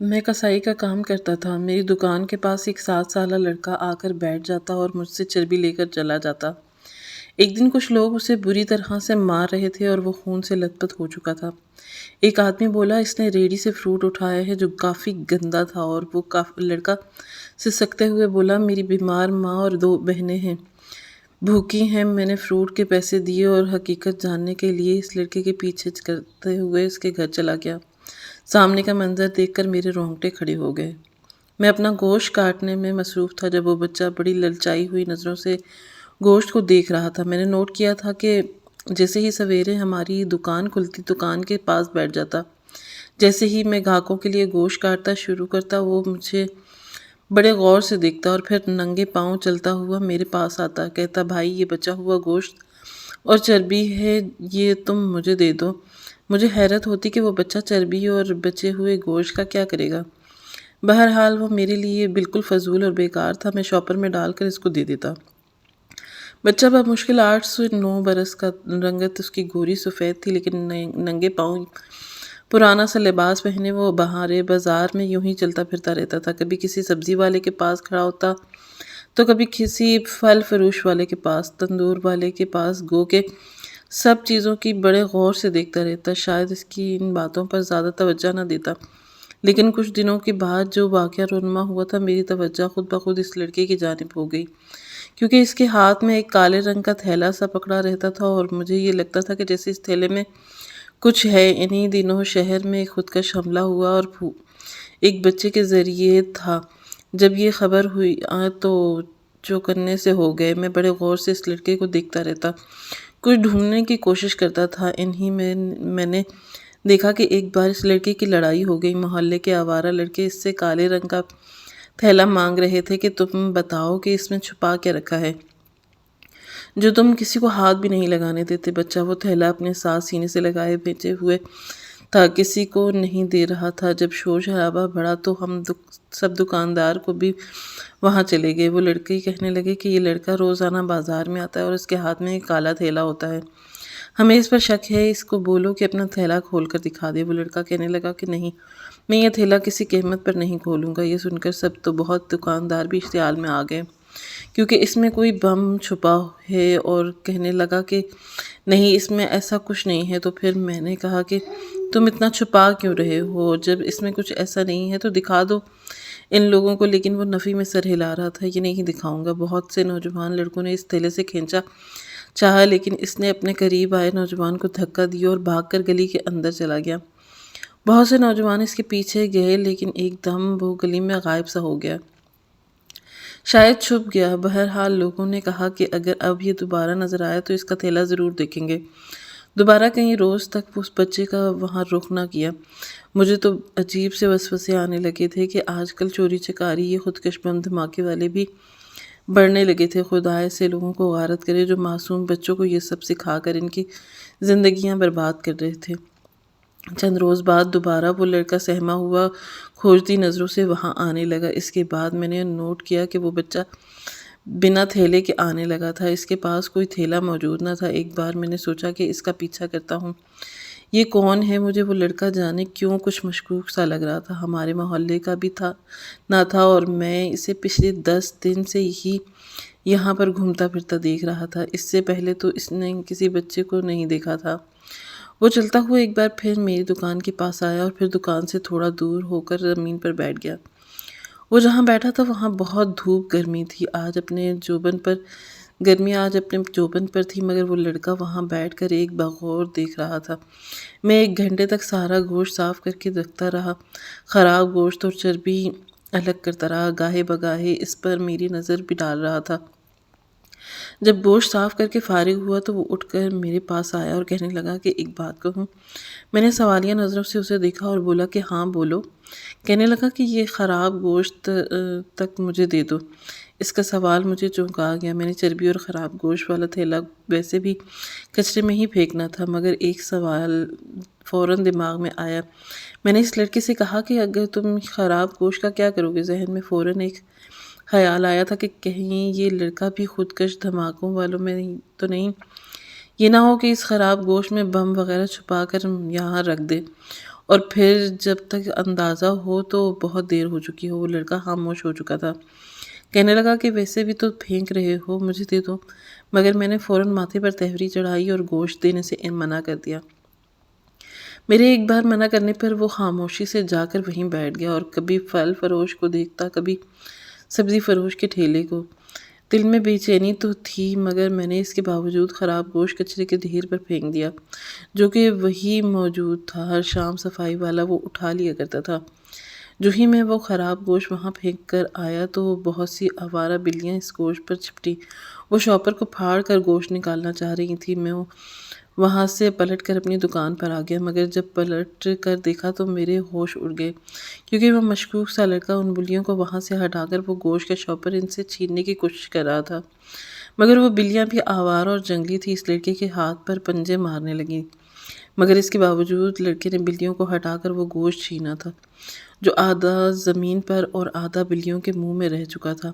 میں کسائی کا کام کرتا تھا۔ میری دکان کے پاس ایک 7 سالہ لڑکا آ کر بیٹھ جاتا اور مجھ سے چربی لے کر چلا جاتا۔ ایک دن کچھ لوگ اسے بری طرح سے مار رہے تھے اور وہ خون سے لت پت ہو چکا تھا۔ ایک آدمی بولا، اس نے ریڑھی سے فروٹ اٹھایا ہے جو کافی گندا تھا، اور وہ لڑکا سسکتے ہوئے بولا، میری بیمار ماں اور 2 بہنیں ہیں، بھوکی ہیں۔ میں نے فروٹ کے پیسے دیے اور حقیقت جاننے کے لیے اس لڑکے کے پیچھے کرتے ہوئے اس کے گھر چلا گیا۔ سامنے کا منظر دیکھ کر میرے رونگٹے کھڑے ہو گئے۔ میں اپنا گوشت کاٹنے میں مصروف تھا جب وہ بچہ بڑی للچائی ہوئی نظروں سے گوشت کو دیکھ رہا تھا۔ میں نے نوٹ کیا تھا کہ جیسے ہی سویرے ہماری دکان کھلتی دکان کے پاس بیٹھ جاتا، جیسے ہی میں گاہکوں کے لیے گوشت کاٹتا شروع کرتا وہ مجھے بڑے غور سے دیکھتا اور پھر ننگے پاؤں چلتا ہوا میرے پاس آتا، کہتا، بھائی یہ بچا ہوا گوشت اور چربی ہے، یہ تم مجھے دے دو۔ مجھے حیرت ہوتی کہ وہ بچہ چربی اور بچے ہوئے گوشت کا کیا کرے گا۔ بہرحال وہ میرے لیے بالکل فضول اور بیکار تھا۔ میں شاپر میں ڈال کر اس کو دے دیتا۔ بچہ بمشکل 8 سے 9 برس کا، رنگت اس کی گوری سفید تھی، لیکن ننگے پاؤں پرانا سا لباس پہنے وہ بہارے بازار میں یوں ہی چلتا پھرتا رہتا تھا۔ کبھی کسی سبزی والے کے پاس کھڑا ہوتا تو کبھی کسی پھل فروش والے کے پاس، تندور والے کے پاس، گو کہ سب چیزوں کی بڑے غور سے دیکھتا رہتا۔ شاید اس کی ان باتوں پر زیادہ توجہ نہ دیتا، لیکن کچھ دنوں کے بعد جو واقعہ رونما ہوا تھا، میری توجہ خود بخود اس لڑکے کی جانب ہو گئی، کیونکہ اس کے ہاتھ میں ایک کالے رنگ کا تھیلا سا پکڑا رہتا تھا اور مجھے یہ لگتا تھا کہ جیسے اس تھیلے میں کچھ ہے۔ انہی دنوں شہر میں ایک خودکش حملہ ہوا اور ایک بچے کے ذریعے تھا۔ جب یہ خبر ہوئی تو چوکنے سے ہو گئے۔ میں بڑے غور سے اس لڑکے کو دیکھتا رہتا، کچھ ڈھونڈنے کی کوشش کرتا تھا۔ انہی میں نے دیکھا کہ ایک بار اس لڑکے کی لڑائی ہو گئی۔ محلے کے آوارہ لڑکے اس سے کالے رنگ کا تھیلا مانگ رہے تھے کہ تم بتاؤ کہ اس میں چھپا کیا رکھا ہے، جو تم کسی کو ہاتھ بھی نہیں لگانے دیتے۔ بچہ وہ تھیلا اپنے ساتھ سینے سے لگائے بیٹھے ہوئے تھا، کسی کو نہیں دے رہا تھا۔ جب شور شرابہ بڑھا تو ہم سب دکاندار کو بھی وہاں چلے گئے۔ وہ لڑکے کہنے لگے کہ یہ لڑکا روزانہ بازار میں آتا ہے اور اس کے ہاتھ میں ایک کالا تھیلا ہوتا ہے، ہمیں اس پر شک ہے، اس کو بولو کہ اپنا تھیلا کھول کر دکھا دے۔ وہ لڑکا کہنے لگا کہ نہیں، میں یہ تھیلا کسی قیمت پر نہیں کھولوں گا۔ یہ سن کر سب تو بہت دکاندار بھی اشتعال میں آ گئے، کیونکہ اس میں کوئی بم چھپا ہے، اور کہنے لگا کہ نہیں، اس میں ایسا کچھ نہیں ہے۔ تو پھر میں نے کہا کہ تم اتنا چھپا کیوں رہے ہو؟ جب اس میں کچھ ایسا نہیں ہے تو دکھا دو ان لوگوں کو، لیکن وہ نفی میں سر ہلا رہا تھا، یہ نہیں دکھاؤں گا۔ بہت سے نوجوان لڑکوں نے اس تھیلے سے کھینچا چاہا، لیکن اس نے اپنے قریب آئے نوجوان کو دھکا دیا اور بھاگ کر گلی کے اندر چلا گیا۔ بہت سے نوجوان اس کے پیچھے گئے، لیکن ایک دم وہ گلی میں غائب سا ہو گیا، شاید چھپ گیا۔ بہرحال لوگوں نے کہا کہ اگر اب یہ دوبارہ نظر آیا تو اس کا تھیلا ضرور دیکھیں گے۔ دوبارہ کئی روز تک اس بچے کا وہاں رخ نہ کیا۔ مجھے تو عجیب سے وسوسے آنے لگے تھے کہ آج کل چوری چکاری، یہ خودکش بم دھماکے والے بھی بڑھنے لگے تھے۔ خدا ایسے لوگوں کو غارت کرے جو معصوم بچوں کو یہ سب سکھا کر ان کی زندگیاں برباد کر رہے تھے۔ چند روز بعد دوبارہ وہ لڑکا سہما ہوا کھوجتی نظروں سے وہاں آنے لگا۔ اس کے بعد میں نے نوٹ کیا کہ وہ بچہ بنا تھیلے کے آنے لگا تھا، اس کے پاس کوئی تھیلا موجود نہ تھا۔ ایک بار میں نے سوچا کہ اس کا پیچھا کرتا ہوں، یہ کون ہے؟ مجھے وہ لڑکا جانے کیوں کچھ مشکوک سا لگ رہا تھا، ہمارے محلے کا بھی نہ تھا، اور میں اسے پچھلے 10 دن سے ہی یہاں پر گھومتا پھرتا دیکھ رہا تھا۔ اس سے پہلے تو اس نے کسی بچے کو نہیں دیکھا تھا۔ وہ چلتا ہوا ایک بار پھر میری دکان کے پاس آیا اور پھر دکان سے تھوڑا دور ہو کر زمین پر بیٹھ گیا۔ وہ جہاں بیٹھا تھا وہاں بہت دھوپ گرمی تھی، آج اپنے جوبن پر تھی، مگر وہ لڑکا وہاں بیٹھ کر ایک بغور دیکھ رہا تھا۔ میں 1 گھنٹے تک سارا گوشت صاف کر کے رکھتا رہا، خراب گوشت اور چربی الگ کرتا رہا، گاہے بگاہے اس پر میری نظر بھی ڈال رہا تھا۔ جب گوشت صاف کر کے فارغ ہوا تو وہ اٹھ کر میرے پاس آیا اور کہنے لگا کہ ایک بات کہوں۔ میں نے سوالیہ نظروں سے اسے دیکھا اور بولا کہ ہاں بولو۔ کہنے لگا کہ یہ خراب گوشت تک مجھے دے دو۔ اس کا سوال مجھے چونکا گیا۔ میں نے چربی اور خراب گوشت والا تھیلا ویسے بھی کچرے میں ہی پھینکنا تھا، مگر ایک سوال فوراً دماغ میں آیا۔ میں نے اس لڑکے سے کہا کہ اگر تم خراب گوشت کا کیا کرو گے؟ ذہن میں فوراً ایک خیال آیا تھا کہ کہیں یہ لڑکا بھی خودکش دھماکوں والوں میں تو نہیں، یہ نہ ہو کہ اس خراب گوشت میں بم وغیرہ چھپا کر یہاں رکھ دے اور پھر جب تک اندازہ ہو تو بہت دیر ہو چکی ہو۔ وہ لڑکا خاموش ہو چکا تھا۔ کہنے لگا کہ ویسے بھی تو پھینک رہے ہو، مجھے دے دو۔ مگر میں نے فوراً ماتھے پر تہوری چڑھائی اور گوشت دینے سے منع کر دیا۔ میرے ایک بار منع کرنے پر وہ خاموشی سے جا کر وہیں بیٹھ گیا اور کبھی پھل فروش کو دیکھتا، کبھی سبزی فروش کے ٹھیلے کو۔ دل میں بے چینی تو تھی، مگر میں نے اس کے باوجود خراب گوشت کچرے کے ڈھیر پر پھینک دیا جو کہ وہی موجود تھا۔ ہر شام صفائی والا وہ اٹھا لیا کرتا تھا۔ جو ہی میں وہ خراب گوشت وہاں پھینک کر آیا تو بہت سی آوارہ بلیاں اس گوشت پر چپٹی۔ وہ شاپر کو پھاڑ کر گوشت نکالنا چاہ رہی تھی۔ میں وہاں سے پلٹ کر اپنی دکان پر آ گیا، مگر جب پلٹ کر دیکھا تو میرے ہوش اڑ گئے، کیونکہ وہ مشکوک سا لڑکا ان بلیوں کو وہاں سے ہٹا کر وہ گوشت کا شاپر ان سے چھیننے کی کوشش کر رہا تھا۔ مگر وہ بلیاں بھی آوارہ اور جنگلی تھی، اس لڑکے کے ہاتھ پر پنجے مارنے لگیں، مگر اس کے باوجود لڑکے نے بلیوں کو ہٹا کر وہ گوشت چھینا تھا جو آدھا زمین پر اور آدھا بلیوں کے منہ میں رہ چکا تھا۔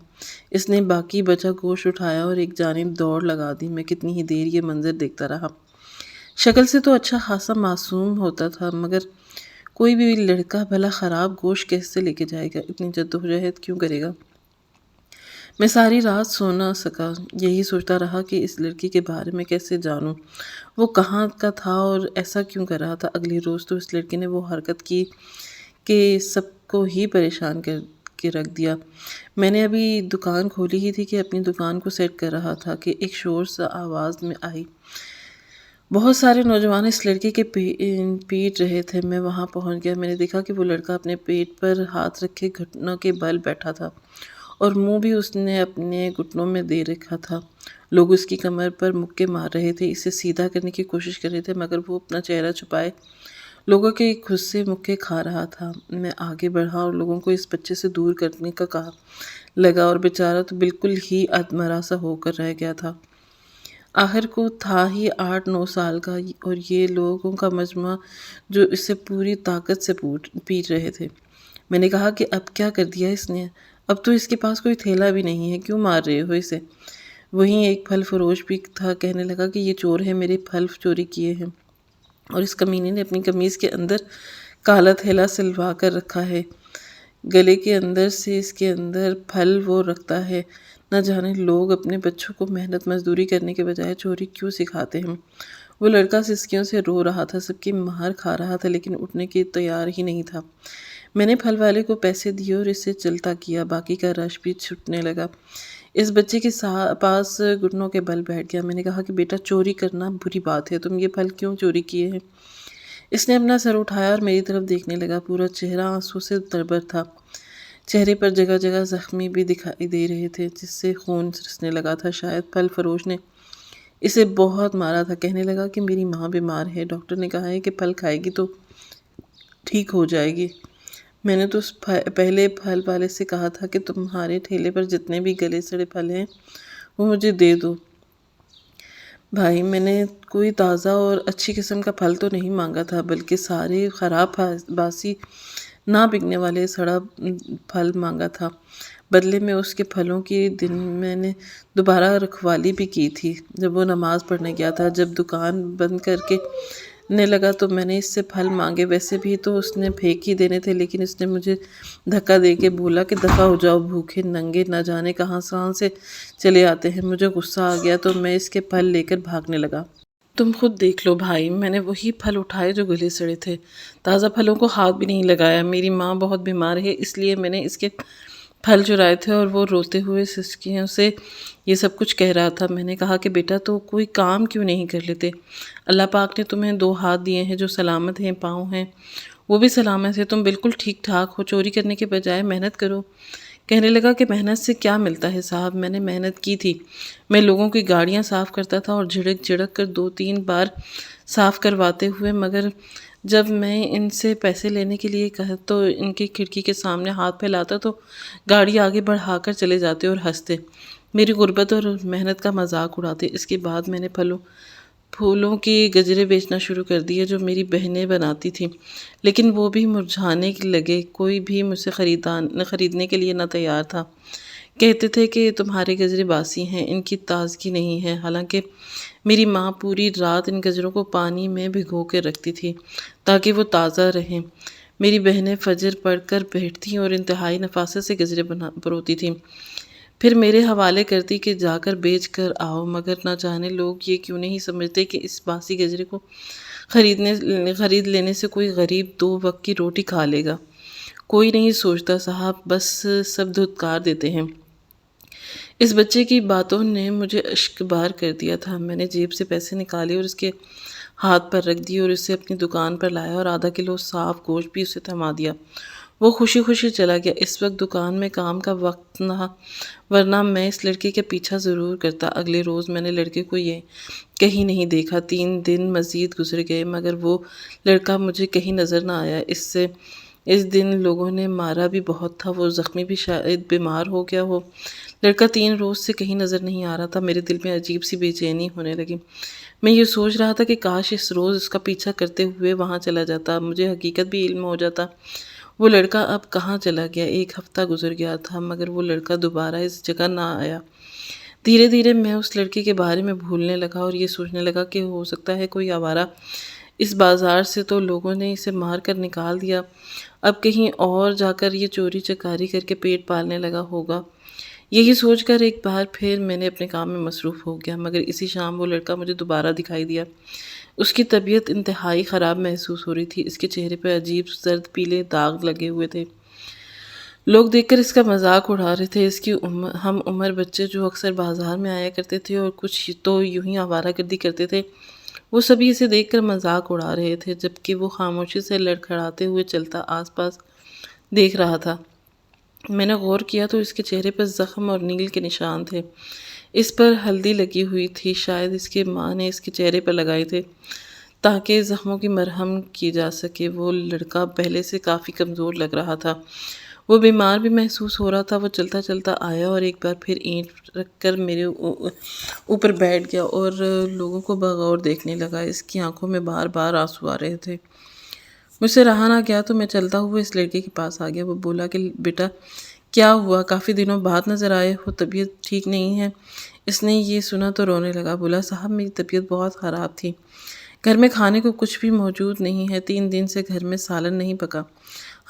اس نے باقی بچا گوشت اٹھایا اور ایک جانب دوڑ لگا دی۔ میں کتنی ہی دیر یہ منظر دیکھتا رہا۔ شکل سے تو اچھا خاصا معصوم ہوتا تھا، مگر کوئی بھی لڑکا بھلا خراب گوشت کیسے لے کے جائے گا، اتنی جدوجہد کیوں کرے گا؟ میں ساری رات سو نہ سکا، یہی سوچتا رہا کہ اس لڑکی کے بارے میں کیسے جانوں، وہ کہاں کا تھا اور ایسا کیوں کر رہا تھا۔ اگلی روز تو اس لڑکے نے وہ حرکت کی کہ سب کو ہی پریشان کر کے رکھ دیا۔ میں نے ابھی دکان کھولی ہی تھی کہ اپنی دکان کو سیٹ کر رہا تھا کہ ایک شور سا آواز میں آئی۔ بہت سارے نوجوان اس لڑکے کے پیٹ رہے تھے۔ میں وہاں پہنچ گیا۔ میں نے دیکھا کہ وہ لڑکا اپنے پیٹ پر ہاتھ رکھے گھٹنوں کے بل بیٹھا تھا اور منہ بھی اس نے اپنے گھٹنوں میں دے رکھا تھا۔ لوگ اس کی کمر پر مکے مار رہے تھے، اسے سیدھا کرنے کی کوشش کر رہے تھے، مگر وہ اپنا چہرہ چھپائے لوگوں کے خود سے مکے کھا رہا تھا۔ میں آگے بڑھا اور لوگوں کو اس بچے سے دور کرنے کا کہا لگا، اور بیچارہ تو بالکل ہی ادمرا سا ہو کر رہ گیا تھا۔ آخر کو تھا ہی 8-9 سال کا، اور یہ لوگوں کا مجموعہ جو اسے پوری طاقت سے پیٹ رہے تھے۔ میں نے کہا کہ اب کیا کر دیا اس نے؟ اب تو اس کے پاس کوئی تھیلا بھی نہیں ہے، کیوں مار رہے ہو اسے؟ وہیں ایک پھل فروش بھی تھا، کہنے لگا کہ یہ چور ہے، میرے پھل چوری کیے ہیں، اور اس کمینے نے اپنی قمیض کے اندر کالا تھیلا سلوا کر رکھا ہے، گلے کے اندر سے اس کے اندر پھل وہ رکھتا ہے۔ نہ جانے لوگ اپنے بچوں کو محنت مزدوری کرنے کے بجائے چوری کیوں سکھاتے ہیں۔ وہ لڑکا سسکیوں سے رو رہا تھا، سب کی مہار کھا رہا تھا، لیکن اٹھنے کے تیار ہی نہیں تھا۔ میں نے پھل والے کو پیسے دیے اور اسے چلتا کیا، باقی کا رش بھی چھٹنے لگا۔ اس بچے کے پاس گھٹنوں کے بل بیٹھ گیا۔ میں نے کہا کہ بیٹا، چوری کرنا بری بات ہے، تم یہ پھل کیوں چوری کیے ہیں؟ اس نے اپنا سر اٹھایا اور میری طرف دیکھنے لگا۔ پورا چہرہ آنسو سے تربر تھا، چہرے پر جگہ جگہ زخمی بھی دکھائی دے رہے تھے جس سے خون رسنے لگا تھا۔ شاید پھل فروش نے اسے بہت مارا تھا۔ کہنے لگا کہ میری ماں بیمار ہے، ڈاکٹر نے کہا ہے کہ پھل کھائے گی تو ٹھیک ہو جائے گی۔ میں نے تو اس پہلے پھل والے سے کہا تھا کہ تمہارے ٹھیلے پر جتنے بھی گلے سڑے پھل ہیں وہ مجھے دے دو۔ بھائی، میں نے کوئی تازہ اور اچھی قسم کا پھل تو نہیں مانگا تھا، بلکہ سارے خراب باسی نہ بکنے والے سڑا پھل مانگا تھا۔ بدلے میں اس کے پھلوں کی دن میں نے دوبارہ رکھوالی بھی کی تھی جب وہ نماز پڑھنے گیا تھا۔ جب دکان بند کر کے نے لگا تو میں نے اس سے پھل مانگے، ویسے بھی تو اس نے پھینک ہی دینے تھے، لیکن اس نے مجھے دھکا دے کے بولا کہ دفع ہو جاؤ، بھوکے ننگے نہ جانے کہاں سے چلے آتے ہیں۔ مجھے غصہ آ گیا تو میں اس کے پھل لے کر بھاگنے لگا۔ تم خود دیکھ لو بھائی، میں نے وہی پھل اٹھائے جو گلے سڑے تھے، تازہ پھلوں کو ہاتھ بھی نہیں لگایا۔ میری ماں بہت بیمار ہے، اس لیے میں نے اس کے پھل چرائے تھے، اور وہ روتے ہوئے سسکیوں سے یہ سب کچھ کہہ رہا تھا۔ میں نے کہا کہ بیٹا، تو کوئی کام کیوں نہیں کر لیتے؟ اللہ پاک نے تمہیں 2 ہاتھ دیے ہیں جو سلامت ہیں، پاؤں ہیں وہ بھی سلامت ہے، تم بالکل ٹھیک ٹھاک ہو، چوری کرنے کے بجائے محنت کرو۔ کہنے لگا کہ محنت سے کیا ملتا ہے صاحب، میں نے محنت کی تھی، میں لوگوں کی گاڑیاں صاف کرتا تھا اور جھڑک کر 2-3 بار صاف کرواتے ہوئے، مگر جب میں ان سے پیسے لینے کے لیے کہا تو ان کی کھڑکی کے سامنے ہاتھ پھیلاتا تو گاڑی آگے بڑھا کر چلے جاتے اور ہنستے، میری غربت اور محنت کا مذاق اڑاتے۔ اس کے بعد میں نے پھولوں کی گجرے بیچنا شروع کر دیے جو میری بہنیں بناتی تھیں، لیکن وہ بھی مرجھانے لگے، کوئی بھی مجھ سے خریدنے کے لیے نہ تیار تھا۔ کہتے تھے کہ تمہارے گجرے باسی ہیں، ان کی تازگی نہیں ہے، حالانکہ میری ماں پوری رات ان گجروں کو پانی میں بھگو کے رکھتی تھی تاکہ وہ تازہ رہیں۔ میری بہنیں فجر پڑھ کر بیٹھتیں اور انتہائی نفاست سے گجرے پروتی تھیں، پھر میرے حوالے کرتی کہ جا کر بیچ کر آؤ، مگر نہ جانے لوگ یہ کیوں نہیں سمجھتے کہ اس باسی گجرے کو خرید لینے سے کوئی غریب 2 وقت کی روٹی کھا لے گا۔ کوئی نہیں سوچتا صاحب، بس سب دھتکار دیتے ہیں۔ اس بچے کی باتوں نے مجھے اشک بار کر دیا تھا۔ میں نے جیب سے پیسے نکالے اور اس کے ہاتھ پر رکھ دیے اور اسے اپنی دکان پر لایا اور آدھا کلو صاف گوشت بھی اسے تھما دیا۔ وہ خوشی خوشی چلا گیا۔ اس وقت دکان میں کام کا وقت نہ، ورنہ میں اس لڑکے کا پیچھا ضرور کرتا۔ اگلے روز میں نے لڑکے کو یہ کہیں نہیں دیکھا۔ 3 دن مزید گزر گئے مگر وہ لڑکا مجھے کہیں نظر نہ آیا۔ اس دن لوگوں نے مارا بھی بہت تھا، وہ زخمی بھی شاید بیمار ہو گیا ہو۔ لڑکا 3 روز سے کہیں نظر نہیں آ رہا تھا۔ میرے دل میں عجیب سی بے چینی ہونے لگی۔ میں یہ سوچ رہا تھا کہ کاش اس روز اس کا پیچھا کرتے ہوئے وہاں چلا جاتا، مجھے حقیقت بھی علم ہو جاتا۔ وہ لڑکا اب کہاں چلا گیا؟ 1 ہفتہ گزر گیا تھا مگر وہ لڑکا دوبارہ اس جگہ نہ آیا۔ دھیرے دھیرے میں اس لڑکے کے بارے میں بھولنے لگا اور یہ سوچنے لگا کہ ہو سکتا ہے کوئی آوارہ اس بازار سے تو لوگوں نے اسے مار کر نکال دیا، اب کہیں اور جا کر یہ چوری چکاری کر کے پیٹ پالنے لگا ہوگا۔ یہی سوچ کر ایک بار پھر میں نے اپنے کام میں مصروف ہو گیا، مگر اسی شام وہ لڑکا مجھے دوبارہ دکھائی دیا۔ اس کی طبیعت انتہائی خراب محسوس ہو رہی تھی، اس کے چہرے پر عجیب زرد پیلے داغ لگے ہوئے تھے۔ لوگ دیکھ کر اس کا مذاق اڑا رہے تھے۔ اس کی ہم عمر بچے جو اکثر بازار میں آیا کرتے تھے اور کچھ تو یوں ہی آوارہ گردی کرتے تھے، وہ سبھی اسے دیکھ کر مذاق اڑا رہے تھے، جبکہ وہ خاموشی سے لڑکھڑاتے ہوئے چلتا آس پاس دیکھ رہا تھا۔ میں نے غور کیا تو اس کے چہرے پر زخم اور نیل کے نشان تھے، اس پر ہلدی لگی ہوئی تھی، شاید اس کی ماں نے اس کے چہرے پر لگائی تھے تاکہ زخموں کی مرہم کی جا سکے۔ وہ لڑکا پہلے سے کافی کمزور لگ رہا تھا، وہ بیمار بھی محسوس ہو رہا تھا۔ وہ چلتا چلتا آیا اور ایک بار پھر اینٹ رکھ کر میرے اوپر بیٹھ گیا اور لوگوں کو بغور دیکھنے لگا۔ اس کی آنکھوں میں بار بار آنسو آ رہے تھے۔ مجھ سے رہا نہ گیا تو میں چلتا ہوا اس لڑکے کے پاس آ گیا۔ وہ بولا کہ بیٹا کیا ہوا؟ کافی دنوں بعد نظر آئے ہو، طبیعت ٹھیک نہیں ہے؟ اس نے یہ سنا تو رونے لگا، بولا صاحب میری طبیعت بہت خراب تھی، گھر میں کھانے کو کچھ بھی موجود نہیں ہے، 3 دن سے گھر میں سالن نہیں پکا،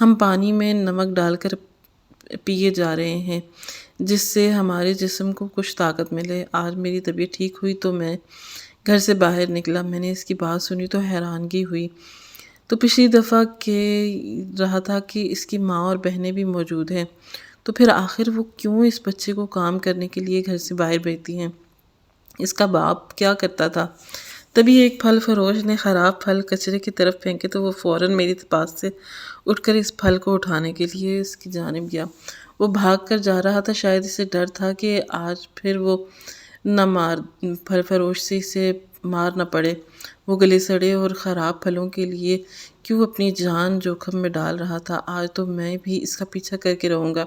ہم پانی میں نمک ڈال کر پیے جا رہے ہیں جس سے ہمارے جسم کو کچھ طاقت ملے۔ آج میری طبیعت ٹھیک ہوئی تو میں گھر سے باہر نکلا۔ میں نے اس کی بات سنی تو حیرانگی ہوئی، تو پچھلی دفعہ کہہ رہا تھا کہ اس کی ماں اور بہنیں بھی موجود ہیں، تو پھر آخر وہ کیوں اس بچے کو کام کرنے کے لیے گھر سے باہر بھیجتی ہیں؟ اس کا باپ کیا کرتا تھا؟ تبھی ایک پھل فروش نے خراب پھل کچرے کی طرف پھینکے تو وہ فوراً میری پاس سے اٹھ کر اس پھل کو اٹھانے کے لیے اس کی جانب گیا۔ وہ بھاگ کر جا رہا تھا، شاید اسے ڈر تھا کہ آج پھر وہ پھل فروش سے اسے مار نہ پڑے۔ وہ گلے سڑے اور خراب پھلوں کے لیے کیوں اپنی جان جوخم میں ڈال رہا تھا؟ آج تو میں بھی اس کا پیچھا کر کے رہوں گا۔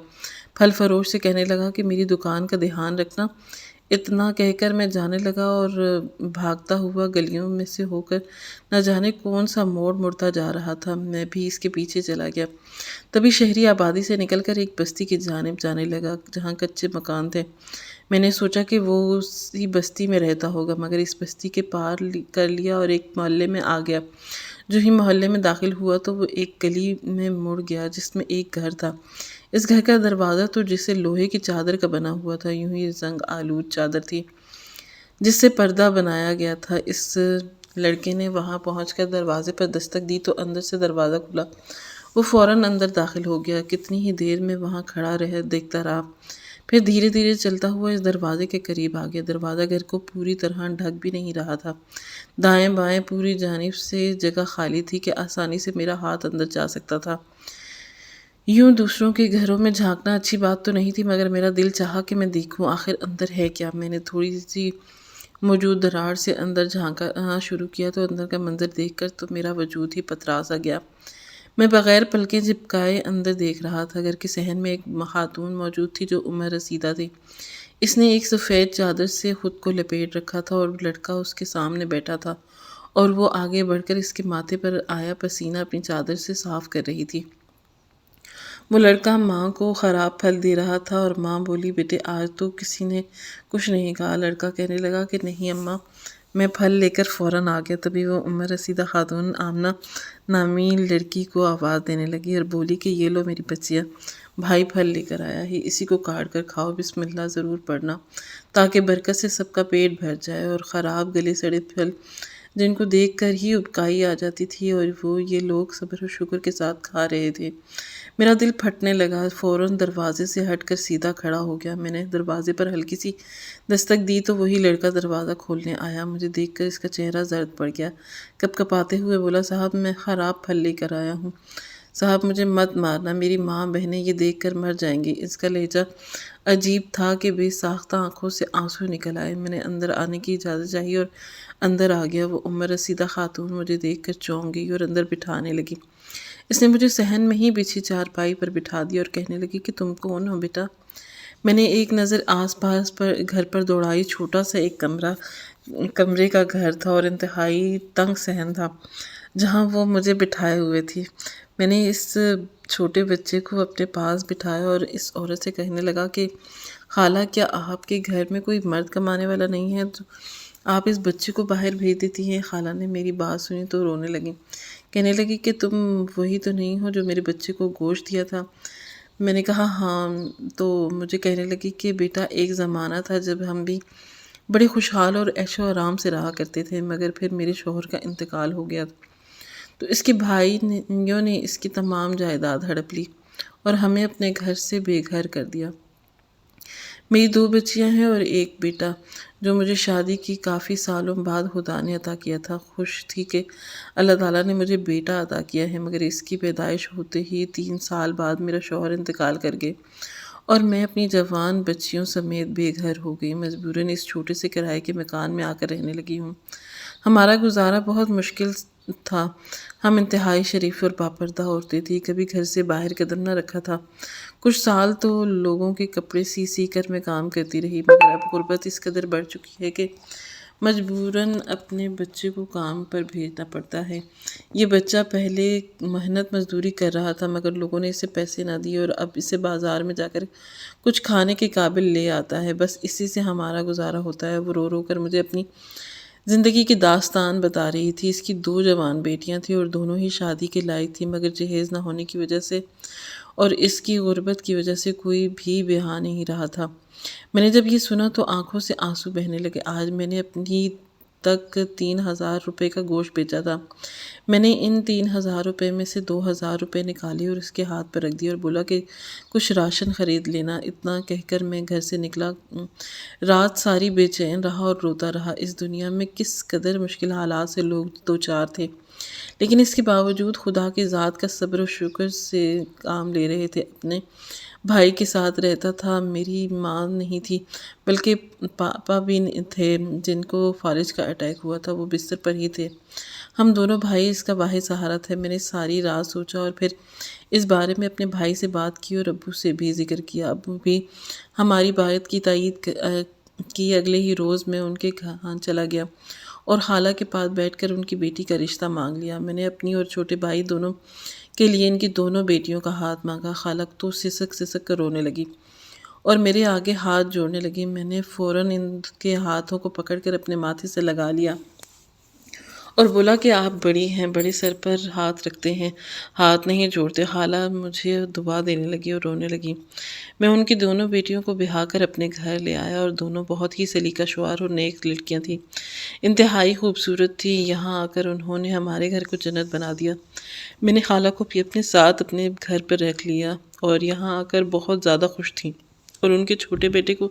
پھل فروش سے کہنے لگا کہ میری دکان کا دھیان رکھنا۔ اتنا کہہ کر میں جانے لگا اور بھاگتا ہوا گلیوں میں سے ہو کر نہ جانے کون سا موڑ مڑتا جا رہا تھا، میں بھی اس کے پیچھے چلا گیا۔ تبھی شہری آبادی سے نکل کر ایک بستی کی جانب جانے لگا جہاں کچے مکان تھے۔ میں نے سوچا کہ وہ اسی بستی میں رہتا ہوگا، مگر اس بستی کے پار کر لیا اور ایک محلے میں آ گیا۔ جو ہی محلے میں داخل ہوا تو وہ ایک گلی میں مڑ گیا جس میں ایک گھر تھا۔ اس گھر کا دروازہ تو جیسے لوہے کی چادر کا بنا ہوا تھا، یوں ہی زنگ آلود چادر تھی جس سے پردہ بنایا گیا تھا۔ اس لڑکے نے وہاں پہنچ کر دروازے پر دستک دی تو اندر سے دروازہ کھلا۔ وہ فوراً اندر داخل ہو گیا۔ کتنی ہی دیر میں وہاں کھڑا دیکھتا رہا، پھر دھیرے دھیرے چلتا ہوا اس دروازے کے قریب آ گیا۔ دروازہ گھر کو پوری طرح ڈھک بھی نہیں رہا تھا، دائیں بائیں پوری جانب سے جگہ خالی تھی کہ آسانی سے میرا ہاتھ اندر جا سکتا تھا۔ یوں دوسروں کے گھروں میں جھانکنا اچھی بات تو نہیں تھی، مگر میرا دل چاہا کہ میں دیکھوں آخر اندر ہے کیا۔ میں نے تھوڑی سی موجود دراڑ سے اندر جھانکنا شروع کیا تو اندر کا منظر دیکھ کر تو میرا وجود ہی پتھرا سا گیا۔ میں بغیر پلکیں جھپکائے اندر دیکھ رہا تھا۔ گھر کے صحن میں ایک خاتون موجود تھی جو عمر رسیدہ تھی۔ اس نے ایک سفید چادر سے خود کو لپیٹ رکھا تھا اور لڑکا اس کے سامنے بیٹھا تھا اور وہ آگے بڑھ کر اس کے ماتھے پر آیا پسینہ اپنی چادر سے صاف کر رہی تھی۔ وہ لڑکا ماں کو خراب پھل دے رہا تھا اور ماں بولی بیٹے آج تو کسی نے کچھ نہیں کہا۔ لڑکا کہنے لگا کہ نہیں اماں، میں پھل لے کر فوراً آ گیا۔ تبھی وہ عمر رسیدہ خاتون آمنہ نامی لڑکی کو آواز دینے لگی اور بولی کہ یہ لو میری بچیاں، بھائی پھل لے کر آیا ہے، اسی کو کاٹ کر کھاؤ، بسم اللہ ضرور پڑھنا تاکہ برکت سے سب کا پیٹ بھر جائے۔ اور خراب گلے سڑے پھل جن کو دیکھ کر ہی ابکائی آ جاتی تھی اور وہ یہ لوگ صبر و شکر کے ساتھ کھا رہے تھے۔ میرا دل پھٹنے لگا، فوراً دروازے سے ہٹ کر سیدھا کھڑا ہو گیا۔ میں نے دروازے پر ہلکی سی دستک دی تو وہی لڑکا دروازہ کھولنے آیا۔ مجھے دیکھ کر اس کا چہرہ زرد پڑ گیا۔ کپ کپاتے ہوئے بولا صاحب میں خراب پھل لے کر آیا ہوں، صاحب مجھے مت مارنا، میری ماں بہنیں یہ دیکھ کر مر جائیں گی۔ اس کا لہجہ عجیب تھا کہ بے ساختہ آنکھوں سے آنسو نکل آئے۔ میں نے اندر آنے کی اجازت چاہی اور اندر آ گیا۔ وہ عمر رسیدہ خاتون مجھے دیکھ کر چونک گئی اور اندر بٹھانے لگی۔ اس نے مجھے صحن میں ہی بچھی چارپائی پر بٹھا دیا اور کہنے لگی کہ تم کون ہو بیٹا؟ میں نے ایک نظر آس پاس پر گھر پر دوڑائی۔ چھوٹا سا ایک کمرے کا گھر تھا اور انتہائی تنگ صحن تھا جہاں وہ مجھے بٹھائے ہوئے تھی۔ میں نے اس چھوٹے بچے کو اپنے پاس بٹھایا اور اس عورت سے کہنے لگا کہ خالہ کیا آپ کے گھر میں کوئی مرد کمانے والا نہیں ہے تو آپ اس بچے کو باہر بھیج دیتی ہیں؟ خالہ نے میری بات سنی تو رونے لگی، کہنے لگی کہ تم وہی تو نہیں ہو جو میرے بچے کو گوشت دیا تھا؟ میں نے کہا ہاں۔ تو مجھے کہنے لگی کہ بیٹا ایک زمانہ تھا جب ہم بھی بڑے خوشحال اور عیش و آرام سے رہا کرتے تھے، مگر پھر میرے شوہر کا انتقال ہو گیا تو اس کے بھائیوں نے اس کی تمام جائیداد ہڑپ لی اور ہمیں اپنے گھر سے بے گھر کر دیا۔ میری 2 بچیاں ہیں اور ایک بیٹا جو مجھے شادی کی کافی سالوں بعد خدا نے عطا کیا تھا۔ خوش تھی کہ اللہ تعالیٰ نے مجھے بیٹا عطا کیا ہے، مگر اس کی پیدائش ہوتے ہی 3 سال بعد میرا شوہر انتقال کر گئے اور میں اپنی جوان بچیوں سمیت بے گھر ہو گئی۔ مجبوراً اس چھوٹے سے کرائے کے مکان میں آ کر رہنے لگی ہوں۔ ہمارا گزارا بہت مشکل تھا۔ ہم انتہائی شریف اور باپردہ عورتیں تھیں، کبھی گھر سے باہر قدم نہ رکھا تھا۔ کچھ سال تو لوگوں کے کپڑے سی کر میں کام کرتی رہی، مگر اب غربت اس قدر بڑھ چکی ہے کہ مجبوراً اپنے بچے کو کام پر بھیجنا پڑتا ہے۔ یہ بچہ پہلے محنت مزدوری کر رہا تھا مگر لوگوں نے اسے پیسے نہ دیے اور اب اسے بازار میں جا کر کچھ کھانے کے قابل لے آتا ہے، بس اسی سے ہمارا گزارا ہوتا ہے۔ وہ رو رو کر مجھے اپنی زندگی کی داستان بتا رہی تھی۔ اس کی 2 جوان بیٹیاں تھیں اور دونوں ہی شادی کے لائق تھیں، مگر جہیز نہ ہونے کی وجہ سے اور اس کی غربت کی وجہ سے کوئی بھی بیاہ نہیں رہا تھا۔ میں نے جب یہ سنا تو آنکھوں سے آنسو بہنے لگے۔ آج میں نے اپنی تک 3,000 روپے کا گوشت بیچا تھا۔ میں نے ان 3,000 روپے میں سے 2,000 روپے نکالی اور اس کے ہاتھ پر رکھ دی اور بولا کہ کچھ راشن خرید لینا۔ اتنا کہہ کر میں گھر سے نکلا۔ رات ساری بے چین رہا اور روتا رہا۔ اس دنیا میں کس قدر مشکل حالات سے لوگ دوچار تھے، لیکن اس کے باوجود خدا کی ذات کا صبر و شکر سے کام لے رہے تھے۔ اپنے بھائی کے ساتھ رہتا تھا۔ میری ماں نہیں تھی بلکہ پاپا بھی تھے جن کو فالج کا اٹیک ہوا تھا، وہ بستر پر ہی تھے۔ ہم دونوں بھائی اس کا واحد سہارا تھے۔ میں نے ساری رات سوچا اور پھر اس بارے میں اپنے بھائی سے بات کی اور ابو سے بھی ذکر کیا۔ ابو بھی ہماری بات کی تائید کی۔ اگلے ہی روز میں ان کے گھر چلا گیا اور خالہ کے پاس بیٹھ کر ان کی بیٹی کا رشتہ مانگ لیا۔ میں نے اپنی اور چھوٹے بھائی دونوں کے لیے ان کی دونوں بیٹیوں کا ہاتھ مانگا۔ خالہ تو سسک کر رونے لگی اور میرے آگے ہاتھ جوڑنے لگی۔ میں نے فوراً ان کے ہاتھوں کو پکڑ کر اپنے ماتھے سے لگا لیا اور بولا کہ آپ بڑی ہیں، بڑے سر پر ہاتھ رکھتے ہیں، ہاتھ نہیں جوڑتے۔ خالہ مجھے دعا دینے لگی اور رونے لگی۔ میں ان کی دونوں بیٹیوں کو بہا کر اپنے گھر لے آیا اور دونوں بہت ہی سلیقہ شعور اور نیک لڑکیاں تھیں، انتہائی خوبصورت تھیں۔ یہاں آ کر انہوں نے ہمارے گھر کو جنت بنا دیا۔ میں نے خالہ کو بھی اپنے ساتھ اپنے گھر پر رکھ لیا اور یہاں آ کر بہت زیادہ خوش تھیں اور ان کے چھوٹے بیٹے کو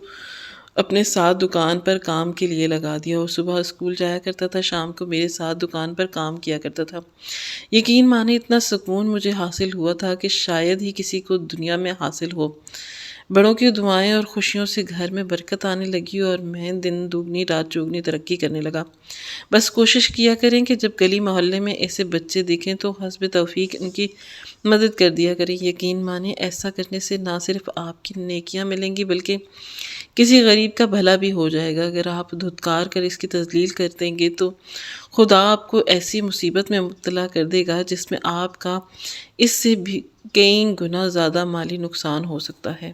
اپنے ساتھ دکان پر کام کے لیے لگا دیا۔ وہ صبح اسکول جایا کرتا تھا، شام کو میرے ساتھ دکان پر کام کیا کرتا تھا۔ یقین مانے اتنا سکون مجھے حاصل ہوا تھا کہ شاید ہی کسی کو دنیا میں حاصل ہو۔ بڑوں کی دعائیں اور خوشیوں سے گھر میں برکت آنے لگی اور میں دن دوگنی رات چوگنی ترقی کرنے لگا۔ بس کوشش کیا کریں کہ جب گلی محلے میں ایسے بچے دیکھیں تو حسب توفیق ان کی مدد کر دیا کریں۔ یقین مانیں ایسا کرنے سے نہ صرف آپ کی نیکیاں ملیں گی بلکہ کسی غریب کا بھلا بھی ہو جائے گا۔ اگر آپ دھتکار کر اس کی تذلیل کر دیں گے تو خدا آپ کو ایسی مصیبت میں مبتلا کر دے گا جس میں آپ کا اس سے بھی کئی گنا زیادہ مالی نقصان ہو سکتا ہے۔